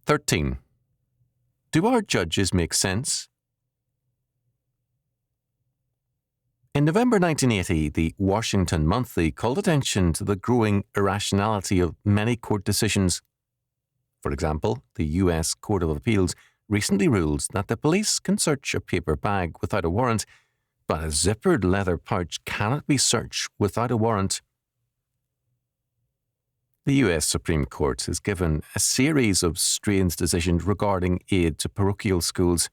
13. Do our judges make sense? In November 1980, the Washington Monthly called attention to the growing irrationality of many court decisions. For example, the U.S. Court of Appeals recently ruled that the police can search a paper bag without a warrant, but a zippered leather pouch cannot be searched without a warrant. The U.S. Supreme Court has given a series of strange decisions regarding aid to parochial schools.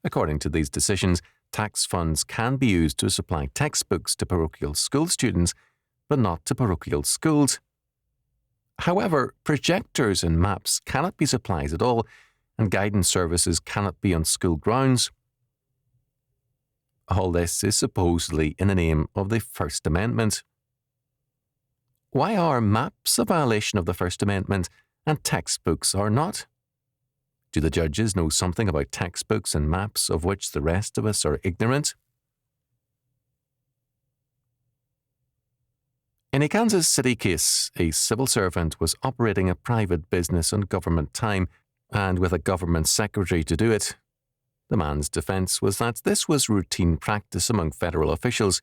According to these decisions, tax funds can be used to supply textbooks to parochial school students, but not to parochial schools. However, projectors and maps cannot be supplied at all, and guidance services cannot be on school grounds. All this is supposedly in the name of the First Amendment. Why are maps a violation of the First Amendment and textbooks are not? Do the judges know something about textbooks and maps of which the rest of us are ignorant? In a Kansas City case, a civil servant was operating a private business on government time and with a government secretary to do it. The man's defense was that this was routine practice among federal officials.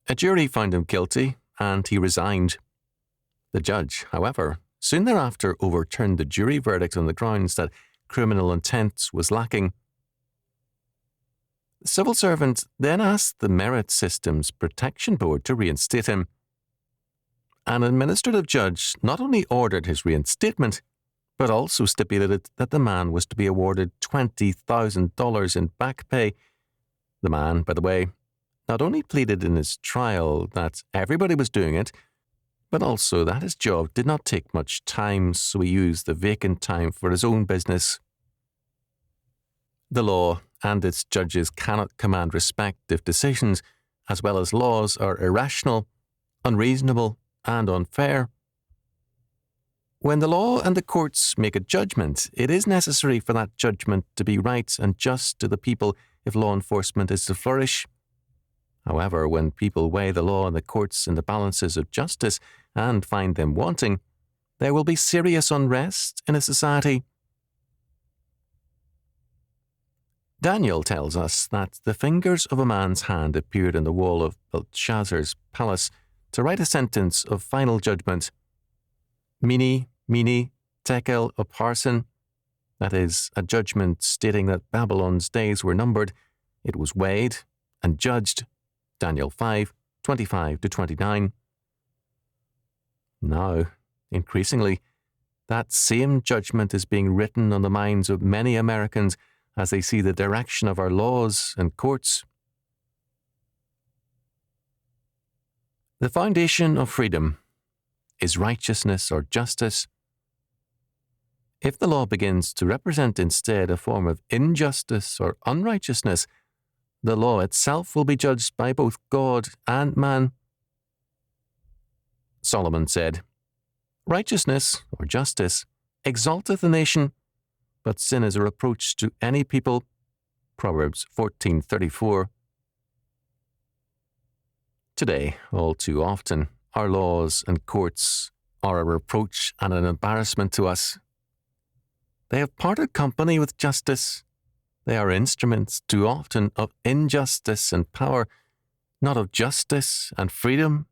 A jury found him guilty, and he resigned. The judge, however, soon thereafter overturned the jury verdict on the grounds that criminal intent was lacking. The civil servant then asked the Merit Systems Protection Board to reinstate him. An administrative judge not only ordered his reinstatement, but also stipulated that the man was to be awarded $20,000 in back pay. The man, by the way, not only pleaded in his trial that everybody was doing it, but also that his job did not take much time, so he used the vacant time for his own business. The law and its judges cannot command respect if decisions, as well as laws, are irrational, unreasonable, and unfair. When the law and the courts make a judgment, it is necessary for that judgment to be right and just to the people if law enforcement is to flourish. However, when people weigh the law and the courts in the balances of justice and find them wanting, there will be serious unrest in a society. Daniel tells us that the fingers of a man's hand appeared on the wall of Belshazzar's palace to write a sentence of final judgment. Mene, mene, tekel upharsin, that is, a judgment stating that Babylon's days were numbered. It was weighed and judged. Daniel 5:25-29. Now, increasingly, that same judgment is being written on the minds of many Americans as they see the direction of our laws and courts. The foundation of freedom is righteousness or justice. If the law begins to represent instead a form of injustice or unrighteousness, the law itself will be judged by both God and man. Solomon said, "Righteousness, or justice, exalteth a nation, but sin is a reproach to any people." Proverbs 14:34. Today, all too often, our laws and courts are a reproach and an embarrassment to us. They have parted company with justice. They are instruments too often of injustice and power, not of justice and freedom